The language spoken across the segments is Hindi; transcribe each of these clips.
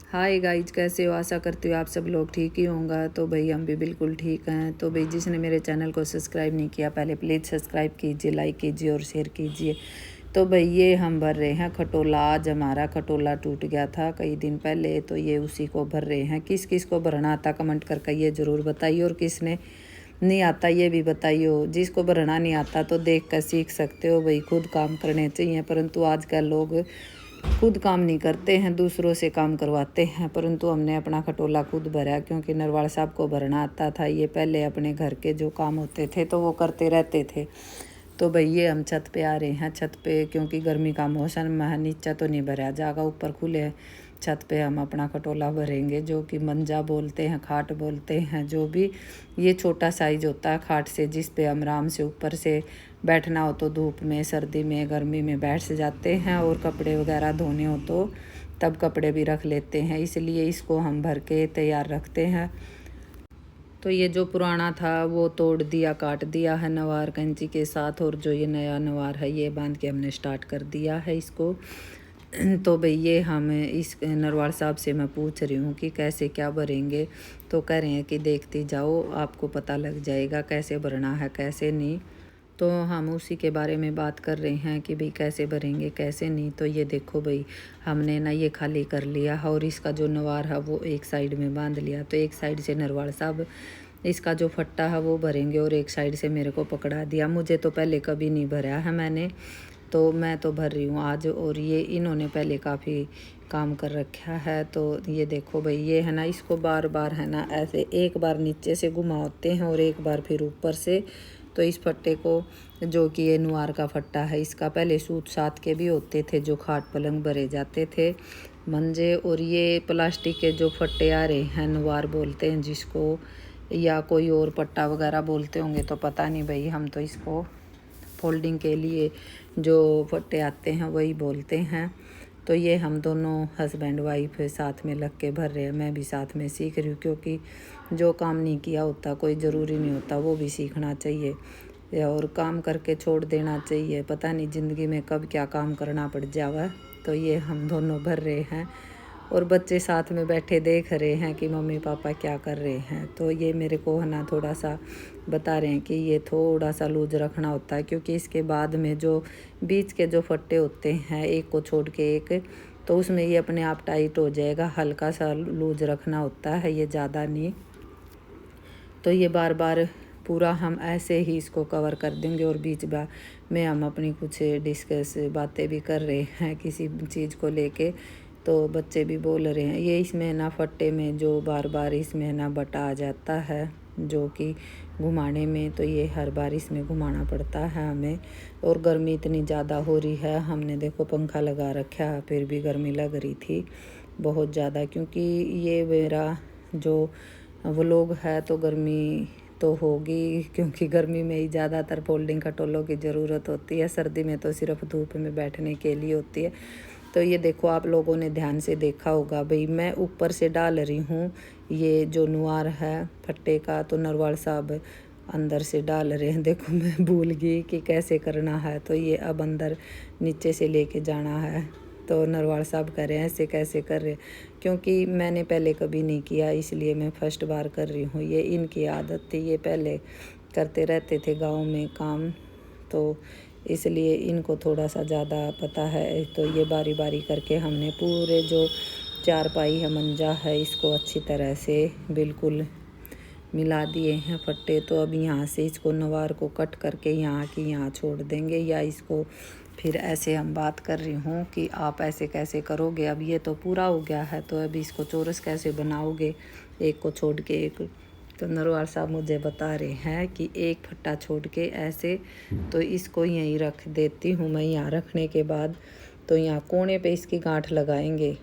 हाय गाइज, कैसे हो? आशा करती हूँ आप सब लोग ठीक ही होंगे। तो भाई हम भी बिल्कुल ठीक हैं। तो भाई जिसने मेरे चैनल को सब्सक्राइब नहीं किया पहले प्लीज़ सब्सक्राइब कीजिए, लाइक कीजिए और शेयर कीजिए। तो भाई ये हम भर रहे हैं खटोला। आज हमारा खटोला टूट गया था कई दिन पहले, तो ये उसी को भर रहे हैं। किस किस को भरना आता कमेंट करके ये ज़रूर बताइए, और किसने नहीं आता ये भी बताइए। जिसको भरना नहीं आता तो देख कर सीख सकते हो। भाई खुद काम करने चाहिए, परंतु आजकल लोग खुद काम नहीं करते हैं, दूसरों से काम करवाते हैं। परंतु हमने अपना खटोला खुद भरा, क्योंकि नरवाल साहब को भरना आता था। ये पहले अपने घर के जो काम होते थे तो वो करते रहते थे। तो भाई ये हम छत पे आ रहे हैं। छत पे क्योंकि गर्मी का मौसम है, नीचे तो नहीं भरा जाएगा, ऊपर खुले है। छत पे हम अपना खटोला भरेंगे, जो कि मंजा बोलते हैं, खाट बोलते हैं, जो भी। ये छोटा साइज होता है खाट से, जिस पे हम आराम से ऊपर से बैठना हो तो धूप में, सर्दी में, गर्मी में बैठ से जाते हैं, और कपड़े वगैरह धोने हो तो तब कपड़े भी रख लेते हैं। इसलिए इसको हम भर के तैयार रखते हैं। तो ये जो पुराना था वो तोड़ दिया, काट दिया है नवार कैंची के साथ, और जो ये नया नवार है ये बांध के हमने स्टार्ट कर दिया है इसको। तो भाई ये हम इस नरवाल साहब से मैं पूछ रही हूँ कि कैसे क्या भरेंगे। तो कह रहे हैं कि देखती जाओ, आपको पता लग जाएगा कैसे भरना है कैसे नहीं। तो हम उसी के बारे में बात कर रहे हैं कि भाई कैसे भरेंगे कैसे नहीं। तो ये देखो भाई, हमने ना ये खाली कर लिया है, और इसका जो नवार है वो एक साइड में बांध लिया। तो एक साइड से नरवाल साहब इसका जो फट्टा है वो भरेंगे, और एक साइड से मेरे को पकड़ा दिया। मुझे तो पहले कभी नहीं भरा है मैंने, तो मैं तो भर रही हूँ आज। और ये इन्होंने पहले काफ़ी काम कर रखा है। तो ये देखो भाई, ये है ना, इसको बार बार है ना ऐसे एक बार नीचे से घुमाते हैं और एक बार फिर ऊपर से। तो इस फट्टे को, जो कि ये नुआर का फट्टा है, इसका पहले सूत सात के भी होते थे जो खाट पलंग भरे जाते थे मंजे। और ये प्लास्टिक के जो फट्टे आ रहे हैं, नुआर बोलते हैं जिसको, या कोई और पट्टा वगैरह बोलते होंगे तो पता नहीं भाई। हम तो इसको फोल्डिंग के लिए जो फट्टे आते हैं वही बोलते हैं। तो ये हम दोनों हस्बैंड वाइफ साथ में लग के भर रहे हैं। मैं भी साथ में सीख रही हूँ, क्योंकि जो काम नहीं किया होता कोई ज़रूरी नहीं होता, वो भी सीखना चाहिए और काम करके छोड़ देना चाहिए। पता नहीं ज़िंदगी में कब क्या काम करना पड़ जावा। तो ये हम दोनों भर रहे हैं, और बच्चे साथ में बैठे देख रहे हैं कि मम्मी पापा क्या कर रहे हैं। तो ये मेरे को है ना थोड़ा सा बता रहे हैं कि ये थोड़ा सा लूज रखना होता है, क्योंकि इसके बाद में जो बीच के जो फट्टे होते हैं एक को छोड़ के एक, तो उसमें ये अपने आप टाइट हो जाएगा। हल्का सा लूज रखना होता है, ये ज़्यादा नहीं। तो ये बार बार पूरा हम ऐसे ही इसको कवर कर देंगे। और बीच में हम अपनी कुछ डिस्कस बातें भी कर रहे हैं किसी चीज़ को लेके। तो बच्चे भी बोल रहे हैं, ये इसमें ना फट्टे में जो बार बार इसमें ना बटा आ जाता है, जो कि घुमाने में, तो ये हर बार इसमें घुमाना पड़ता है हमें। और गर्मी इतनी ज़्यादा हो रही है, हमने देखो पंखा लगा रखा है, फिर भी गर्मी लग रही थी बहुत ज़्यादा। क्योंकि ये मेरा जो व्लॉग है तो गर्मी तो होगी, क्योंकि गर्मी में ही ज़्यादातर फोल्डिंग खटोलों की ज़रूरत होती है। सर्दी में तो सिर्फ धूप में बैठने के लिए होती है। तो ये देखो, आप लोगों ने ध्यान से देखा होगा भाई, मैं ऊपर से डाल रही हूँ ये जो नुआर है फट्टे का, तो नरवाल साहब अंदर से डाल रहे हैं। देखो मैं भूल गई कि कैसे करना है। तो ये अब अंदर नीचे से लेके जाना है। तो नरवाल साहब कह रहे हैं ऐसे कैसे कर रहे हैं, क्योंकि मैंने पहले कभी नहीं किया, इसलिए मैं फर्स्ट बार कर रही हूँ। ये इनकी आदत थी, ये पहले करते रहते थे गाँव में काम, तो इसलिए इनको थोड़ा सा ज़्यादा पता है। तो ये बारी बारी करके हमने पूरे जो चारपाई है मंजा है, इसको अच्छी तरह से बिल्कुल मिला दिए हैं फट्टे। तो अब यहाँ से इसको नवार को कट करके यहाँ की यहाँ छोड़ देंगे, या इसको फिर ऐसे हम बात कर रही हूँ कि आप ऐसे कैसे करोगे। अब ये तो पूरा हो गया है, तो अभी इसको चौरस कैसे बनाओगे, एक को छोड़ के एक। तो नरवाल साहब मुझे बता रहे हैं कि एक फट्टा छोड़ के ऐसे। तो इसको यहीं रख देती हूँ मैं। यहाँ रखने के बाद तो यहाँ कोने पे इसकी गांठ लगाएंगे।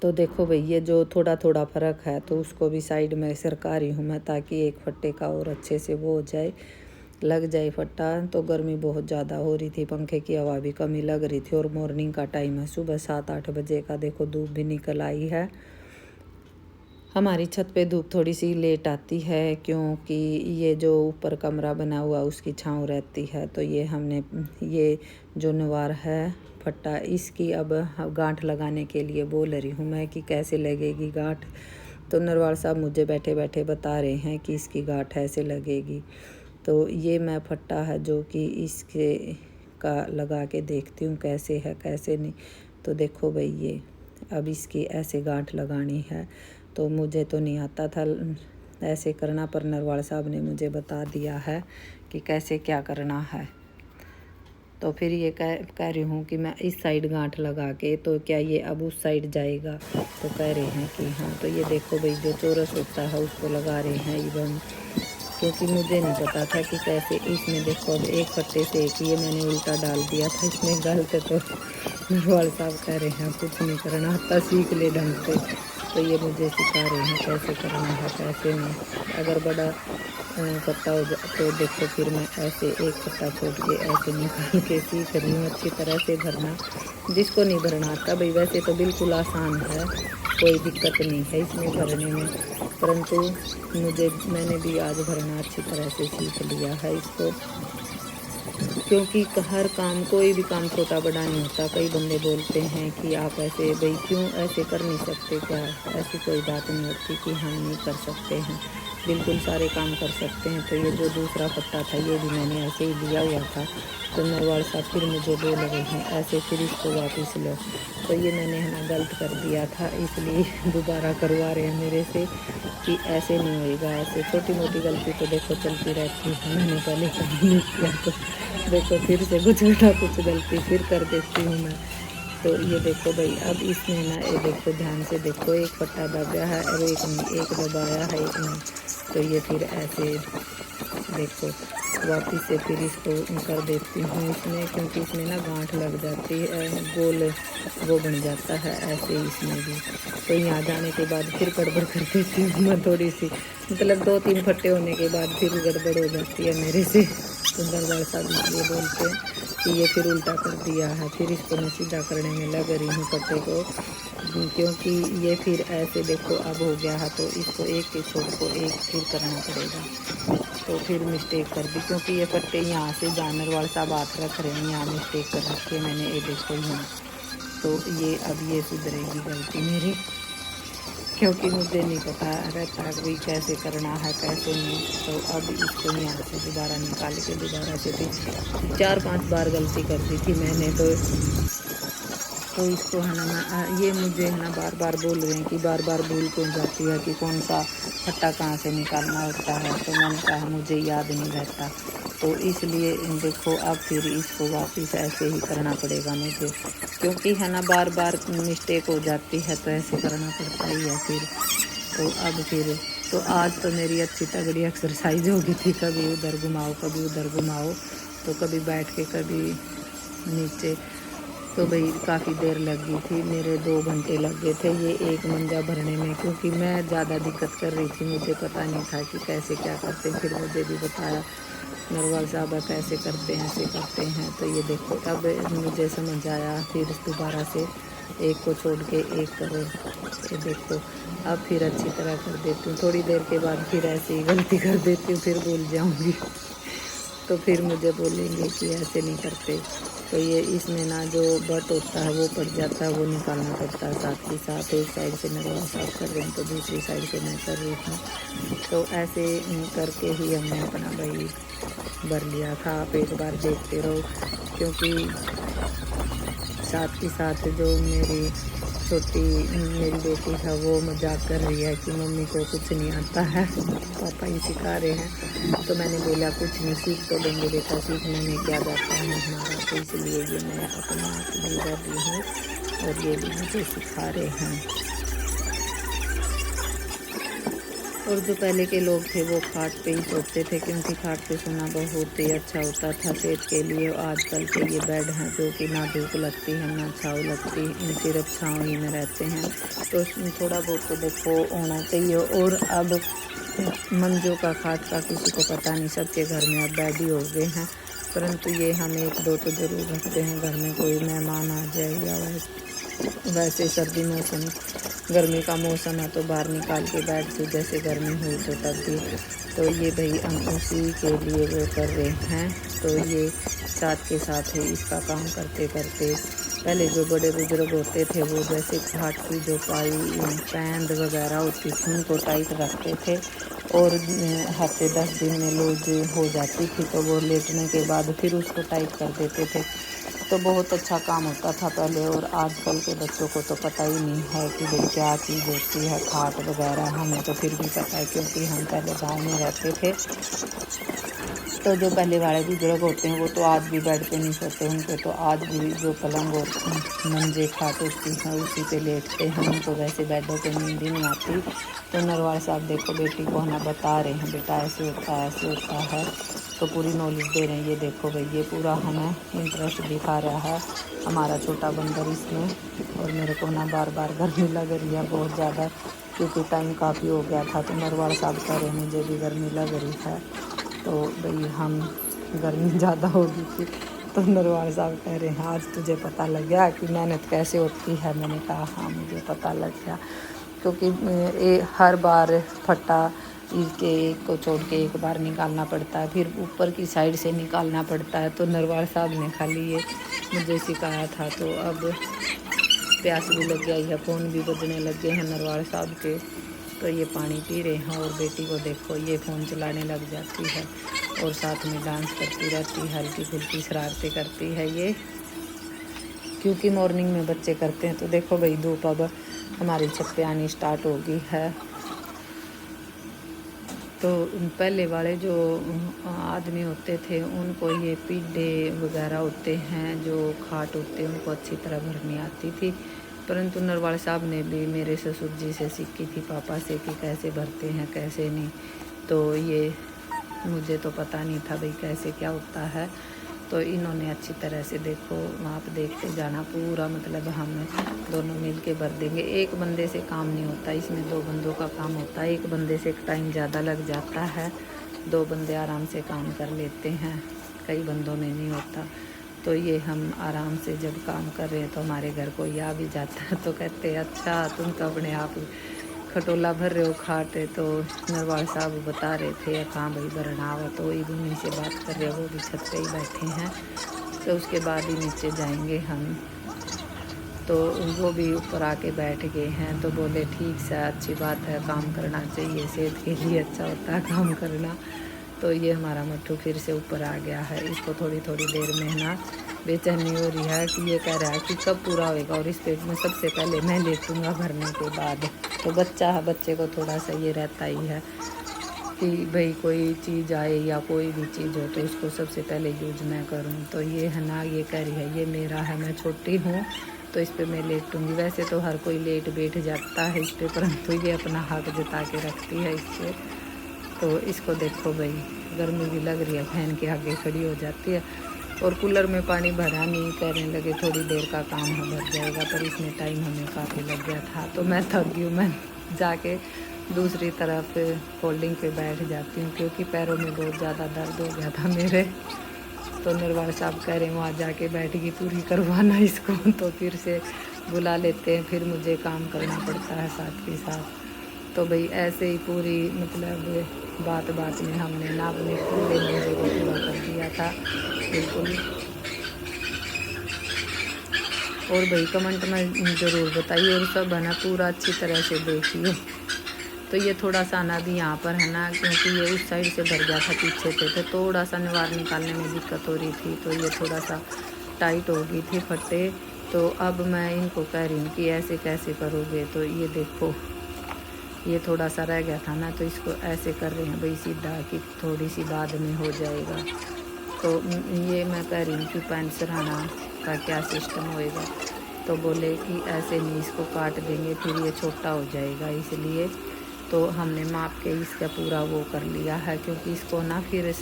तो देखो भाई, ये जो थोड़ा थोड़ा फ़र्क है तो उसको भी साइड में सरका रही हूँ मैं, ताकि एक फट्टे का और अच्छे से वो हो जाए, लग जाए फट्टा। तो गर्मी बहुत ज़्यादा हो रही थी, पंखे की हवा भी कमी लग रही थी, और मॉर्निंग का टाइम है, सुबह 7-8 बजे का। देखो धूप भी निकल आई है। हमारी छत पे धूप थोड़ी सी लेट आती है, क्योंकि ये जो ऊपर कमरा बना हुआ उसकी छाँव रहती है। तो ये हमने ये जो नवार है फट्टा, इसकी अब गांठ लगाने के लिए बोल रही हूँ मैं कि कैसे लगेगी गांठ। तो नरवाल साहब मुझे बैठे बैठे बता रहे हैं कि इसकी गांठ ऐसे लगेगी। तो ये मैं फट्टा है जो कि इसके का लगा के देखती हूँ कैसे है कैसे नहीं। तो देखो भाई, ये अब इसकी ऐसे गांठ लगानी है। तो मुझे तो नहीं आता था ऐसे करना, पर नरवाल साहब ने मुझे बता दिया है कि कैसे क्या करना है। तो फिर ये कह रही हूँ कि मैं इस साइड गांठ लगा के, तो क्या ये अब उस साइड जाएगा? तो कह रहे हैं कि हाँ। तो ये देखो भाई, जो चौरस होता है उसको लगा रहे हैं इवन, क्योंकि मुझे नहीं पता था कि कैसे। इसमें देखो अब एक फट्टे से एक ये मैंने उल्टा डाल दिया था इसमें गलत। तो नरवाल साहब कह रहे हैं कुछ नहीं करना आता, सीख ले ढंग से। तो ये मुझे सिखा रहे हैं कैसे करना है कैसे नहीं। अगर बड़ा पत्ता हो जाए तो देखो फिर मैं ऐसे एक पत्ता छोड़ के ऐसे निकाल के सीख रही हूँ अच्छी तरह से भरना। जिसको नहीं भरना आता भाई, वैसे तो बिल्कुल आसान है, कोई दिक्कत नहीं है इसमें भरने में, परंतु मैंने भी आज भरना अच्छी तरह से सीख लिया है इसको। क्योंकि हर काम, कोई भी काम छोटा बड़ा नहीं होता। कई बंदे बोलते हैं कि आप ऐसे भाई क्यों ऐसे कर नहीं सकते क्या? ऐसी कोई बात नहीं होती कि हम नहीं कर सकते हैं, बिल्कुल सारे काम कर सकते हैं। तो ये जो दूसरा पट्टा था ये भी मैंने ऐसे ही लिया हुआ था। तो नरवाल साहब फिर मुझे बोल रहे हैं ऐसे, फिर इसको वापस लो। तो ये मैंने है ना गलत कर दिया था, इसलिए दोबारा करवा रहे हैं मेरे से कि ऐसे नहीं होएगा। ऐसे छोटी मोटी गलती तो देखो चलती रहती है, मैंने पहले कभी नहीं किया। तो देखो फिर से कुछ ना कुछ गलती फिर कर देती हूँ मैं। तो ये देखो भाई, अब इसमें ना ये देखो ध्यान से देखो, एक पट्टा दबाया है और एक नहीं, एक दबाया है एक नहीं। तो ये फिर ऐसे देखो वापस से फिर इसको कर देती हूँ इसमें, क्योंकि इसमें ना गांठ लग जाती है, गोल वो बन जाता है ऐसे ही इसमें भी। तो यहाँ जाने के बाद फिर गड़बड़ कर देती हूँ मैं थोड़ी सी, मतलब 2-3 फट्टे होने के बाद फिर गड़बड़ हो जाती है मेरे से। नरवाल साहब इसलिए बोलते हैं कि ये फिर उल्टा कर दिया है। फिर इसको मैं सीधा करने में लग रही हूँ पट्टे को, क्योंकि ये फिर ऐसे देखो अब हो गया है। तो इसको एक के छोर को एक फिर करना पड़ेगा। तो फिर मिस्टेक कर दी, क्योंकि ये पट्टे यहाँ से नरवाल साहब हाथ रख रहे हैं, यहाँ मिस्टेक कर रखी है मैंने, ये देखो यहाँ। तो ये अब ये सुधरेगी गलती मेरी, क्योंकि मुझे नहीं पता रहता है भाई कैसे करना है कैसे नहीं। तो अब इसको यहाँ से दोबारा निकाल के दोबारा से भी 4-5 बार गलती कर दी थी मैंने। तो इसको है ना मैं, ये मुझे है ना बार बार बोल रहे हैं कि बार बार भूल क्यों जाती है कि कौन सा फट्टा कहाँ से निकालना होता है। तो मैंने कहा मुझे याद नहीं रहता, तो इसलिए देखो अब फिर इसको वापस ऐसे ही करना पड़ेगा मुझे, क्योंकि है ना बार बार मिस्टेक हो जाती है, तो ऐसे करना पड़ता ही है फिर। तो अब फिर तो आज तो मेरी अच्छी तगड़ी एक्सरसाइज हो गई थी, कभी उधर घुमाओ कभी उधर घुमाओ, तो कभी बैठ के कभी नीचे। तो भाई काफ़ी देर लग गई थी, मेरे 2 घंटे लग गए थे ये एक मंजा भरने में, क्योंकि मैं ज़्यादा दिक्कत कर रही थी, मुझे पता नहीं था कि कैसे क्या करते हैं। फिर मुझे भी बताया नरवाल साहब कैसे करते हैं ऐसे करते हैं। तो ये देखो अब मुझे समझ आया, फिर दोबारा से एक को छोड़ के एक करो। ये देखो अब फिर अच्छी तरह कर देती हूँ, थोड़ी देर के बाद फिर ऐसे ही गलती कर देती हूँ, फिर भूल जाऊँगी तो फिर मुझे बोलेंगे कि ऐसे नहीं करते। तो ये इसमें ना जो बट होता है वो पड़ जाता है, वो निकालना पड़ता है साथ ही साथ। एक साइड से नरवाल साहब कर रहे हैं तो दूसरी साइड से मैं कर रही हूँ। तो ऐसे करके ही हमने अपना भाई भर लिया था। आप एक बार देखते रहो, क्योंकि साथ ही साथ जो मेरी बेटी है वो मजाक कर रही है कि मम्मी को कुछ नहीं आता है, पापा ही सिखा रहे हैं। तो मैंने बोला कुछ नहीं, सीख तो देंगे बेटा, सीखने में क्या जाता है हमारा। तो इसलिए ये मैं अपने आप भी कर रही हूँ और ये भी मुझे सिखा रहे हैं। और जो पहले के लोग थे वो खाट पे ही सोते थे, क्योंकि खाट पे सोना बहुत ही अच्छा होता था सेहत के लिए। आजकल के ये बेड हैं जो कि ना धूप लगती है ना छाँव लगती, इन सिर्फ छाँव ही में रहते हैं। तो इसमें थोड़ा बहुत तो देखो होना चाहिए। और अब मंजों का खाट का किसी को पता नहीं, सबके घर में अब बेड ही हो गए हैं। परंतु ये हम 1-2 तो ज़रूर रखते हैं, घर में कोई मेहमान आ जाए या वैसे सर्दी मौसम गर्मी का मौसम है तो बाहर निकाल के बैठते, जैसे गर्मी हुई तो तब भी। तो ये भाई हम उसी के लिए वो कर रहे हैं। तो ये साथ के साथ है इसका काम करते करते पहले जो बड़े बुजुर्ग होते थे वो जैसे खाट की जो पैंद वगैरह होती थी उनको टाइट रखते थे और हफ्ते 10 दिन में लूज हो जाती थी तो वो लेटने के बाद फिर उसको टाइट कर देते थे। तो बहुत अच्छा काम होता था पहले। और आजकल के बच्चों को तो पता ही नहीं है कि भाई क्या चीज़ होती है खाट वगैरह। हमें तो फिर भी पता है क्योंकि हम पहले गाँव में रहते थे। तो जो पहले वाले बुजुर्ग होते हैं वो तो आज भी बेड पे नहीं सोते, उनके तो आज भी जो पलंग और मंजे खाट होती हैं उसी पे लेटते हैं, उनको वैसे बेडों पे नींद ही नहीं आती। तो नरवाल साहब देखो बेटी को है ना बता रहे हैं बेटा ऐसे होता है ऐसे होता है, तो पूरी नॉलेज दे रहे हैं। ये देखो भाई ये पूरा हमें इंटरेस्ट दिखा रहा है हमारा छोटा बंदर इसमें। और मेरे को ना बार बार गर्मी लग रही है बहुत ज़्यादा क्योंकि टाइम काफ़ी हो गया था। तो नरवाल साहब कह रहे हैं मुझे भी गर्मी लग रही है। तो भाई हम गर्मी ज़्यादा होगी थी तो नरवाल साहब कह रहे हैं आज तुझे पता लग गया कि मेहनत कैसे होती है। मैंने कहा हाँ मुझे पता लग गया क्योंकि हर बार फट्टा इसके एक को छोड़ के एक बार निकालना पड़ता है, फिर ऊपर की साइड से निकालना पड़ता है। तो नरवाल साहब ने खाली ये मुझे सिखाया था। तो अब प्यास भी लग गई है, फ़ोन भी बजने लग गए हैं नरवाल साहब के। तो ये पानी पी रहे हैं और बेटी को देखो ये फ़ोन चलाने लग जाती है और साथ में डांस करती रहती है, हल्की फुल्की शरारतें करती है ये क्योंकि मॉर्निंग में बच्चे करते हैं। तो देखो भाई धूप अब हमारी छत पे आनी स्टार्ट हो गई है। तो पहले वाले जो आदमी होते थे उनको ये पीढ़े वगैरह होते हैं जो खाट होते हैं उनको अच्छी तरह भरनी आती थी, परंतु नरवाल साहब ने भी मेरे ससुर जी से सीखी थी पापा से कि कैसे भरते हैं कैसे नहीं। तो ये मुझे तो पता नहीं था भाई कैसे क्या होता है। तो इन्होंने अच्छी तरह से देखो आप देखते जाना पूरा, मतलब हम दोनों मिल के भर देंगे। एक बंदे से काम नहीं होता, इसमें 2 बंदों का काम होता है। एक बंदे से टाइम ज़्यादा लग जाता है, 2 बंदे आराम से काम कर लेते हैं, कई बंदों में नहीं होता। तो ये हम आराम से जब काम कर रहे हैं तो हमारे घर कोई आ भी जाता है तो कहते हैं अच्छा तुम तो अपने आप खटोला भर रहे हो खाट। तो नरवाल साहब बता रहे थे हाँ भाई भरना हुआ। तो एक उन्हीं से बात कर रहे हो, वो भी छत पे ही बैठे हैं। तो उसके बाद ही नीचे जाएंगे हम। तो वो भी ऊपर आके बैठ गए हैं। तो बोले ठीक से अच्छी बात है काम करना चाहिए, सेहत के लिए अच्छा होता है काम करना। तो ये हमारा मट्ठू फिर से ऊपर आ गया है। इसको थोड़ी थोड़ी देर में ना बेचैनी हो रही है कि ये कह रहा है कि कब पूरा होएगा और इस पेट में सबसे पहले मैं लेटूँगा भरने के बाद। तो बच्चा है, बच्चे को थोड़ा सा ये रहता ही है कि भाई कोई चीज़ आए या कोई भी चीज़ हो तो इसको सबसे पहले यूज मैं करूँ। तो ये है ना ये कह रही है ये मेरा है, मैं छोटी हूँ तो इस पर मैं लेटूँगी। वैसे तो हर कोई लेट बैठ जाता है इस पर, परंतु ये अपना हक जता के रखती है इस पर। तो इसको देखो भाई गर्मी भी लग रही है, फैन के आगे खड़ी हो जाती है। और कूलर में पानी भरा नहीं, कहने लगे थोड़ी देर का काम है भर जाएगा, पर इसमें टाइम हमें काफ़ी लग गया था। तो मैं थक गई हूँ, मैं जाके दूसरी तरफ फोल्डिंग पे बैठ जाती हूँ क्योंकि पैरों में बहुत ज़्यादा दर्द हो गया था मेरे। तो नरवाल साहब कह रहे हैं वहाँ जाके बैठेगी पूरी करवाना इसको। तो फिर से बुला लेते हैं, फिर मुझे काम करना पड़ता है साथ के साथ। तो भाई ऐसे ही पूरी मतलब बात बात में हमने ना अपने पूरे मंजे को पूरा कर दिया था बिल्कुल। और भाई कमेंट में ज़रूर बताइए और सब है ना पूरा अच्छी तरह से देखिए। तो ये थोड़ा सा ना भी यहाँ पर है ना क्योंकि ये उस साइड से भर गया था पीछे से, तो थोड़ा सा निवार निकालने में दिक्कत हो रही थी। तो ये थोड़ा सा टाइट हो गई थी फट्टे। तो अब मैं इनको कह रही हूँ कि ऐसे कैसे करोगे। तो ये देखो ये थोड़ा सा रह गया था ना, तो इसको ऐसे कर रहे हैं भाई सीधा कि थोड़ी सी बाद में हो जाएगा। तो ये मैं कह रही हूँ कि पैंट सराहना का क्या सिस्टम होएगा। तो बोले कि ऐसे नहीं इसको काट देंगे फिर ये छोटा हो जाएगा, इसलिए तो हमने माप के इसका पूरा वो कर लिया है क्योंकि इसको ना फिर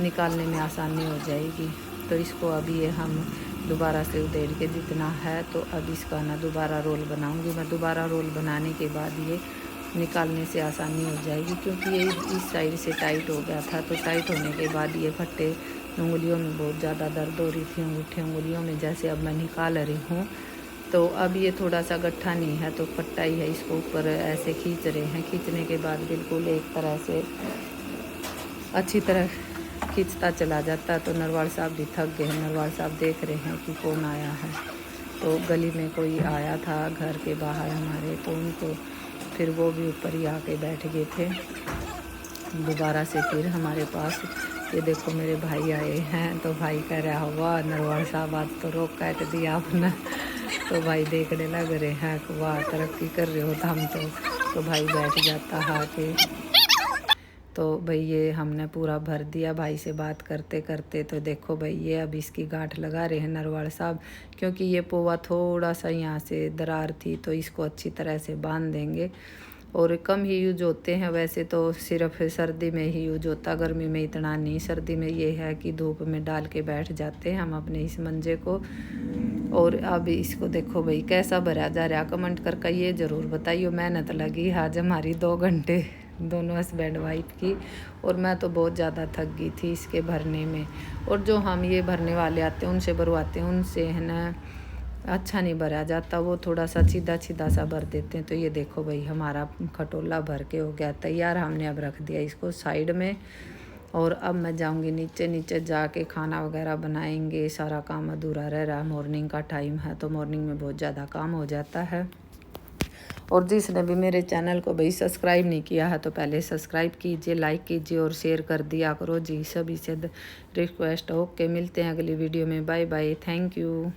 निकालने में आसानी हो जाएगी। तो इसको अभी ये हम दोबारा से उधेड़ के जितना है तो अब इसका ना दोबारा रोल बनाऊंगी मैं। दोबारा रोल बनाने के बाद ये निकालने से आसानी हो जाएगी क्योंकि ये इस साइड से टाइट हो गया था। तो टाइट होने के बाद ये फट्टे उंगलियों में बहुत ज़्यादा दर्द हो रही थी, अंगूठे उंगलियों में, जैसे अब मैं निकाल रही हूँ। तो अब ये थोड़ा सा गट्ठा नहीं है तो फट्टा ही है, इसको ऊपर ऐसे खींच रहे हैं। खींचने के बाद बिल्कुल एक तरह से अच्छी तरह खींचता चला जाता। तो नरवाल साहब भी थक गए हैं। नरवाल साहब देख रहे हैं कि कौन आया है। तो गली में कोई आया था घर के बाहर हमारे, तो उनको फिर वो भी ऊपर ही आके बैठ गए थे दोबारा से फिर हमारे पास। ये देखो मेरे भाई आए हैं, तो भाई कह रहा हुआ नरवाल साहब आज तो रोक काट दिया आपने। तो भाई देखने लग रहे हैं कि वाह तरक्की कर रहे हो हम तो भाई बैठ जाता है कि तो भाई ये हमने पूरा भर दिया भाई से बात करते करते। तो देखो भाई ये अब इसकी गांठ लगा रहे हैं नरवाल साहब, क्योंकि ये पोवा थोड़ा सा यहाँ से दरार थी, तो इसको अच्छी तरह से बांध देंगे। और कम ही यूज होते हैं वैसे तो, सिर्फ सर्दी में ही यूज होता, गर्मी में इतना नहीं। सर्दी में ये है कि धूप में डाल के बैठ जाते हैं हम अपने इस मंजे को। और अब इसको देखो भाई कैसा भरा जा रहा, कमेंट करके ये ज़रूर बताइए। मेहनत लगी आज हमारी 2 घंटे दोनों हस्बैंड वाइफ की, और मैं तो बहुत ज़्यादा थक गई थी इसके भरने में। और जो हम ये भरने वाले आते हैं उनसे भरवाते हैं, उनसे है ना अच्छा नहीं भरा जाता, वो थोड़ा सा सीधा सीधा सा भर देते हैं। तो ये देखो भाई हमारा खटोला भर के हो गया तैयार। हमने अब रख दिया इसको साइड में, और अब मैं जाऊंगी नीचे। नीचे जाके खाना वगैरह बनाएंगे, सारा काम अधूरा रह रहा। मॉर्निंग का टाइम है तो मॉर्निंग में बहुत ज़्यादा काम हो जाता है। और जिसने भी मेरे चैनल को भाई सब्सक्राइब नहीं किया है तो पहले सब्सक्राइब कीजिए, लाइक कीजिए और शेयर कर दिया करो जी, सभी से रिक्वेस्ट। ओके, मिलते हैं अगली वीडियो में। Bye bye, thank you.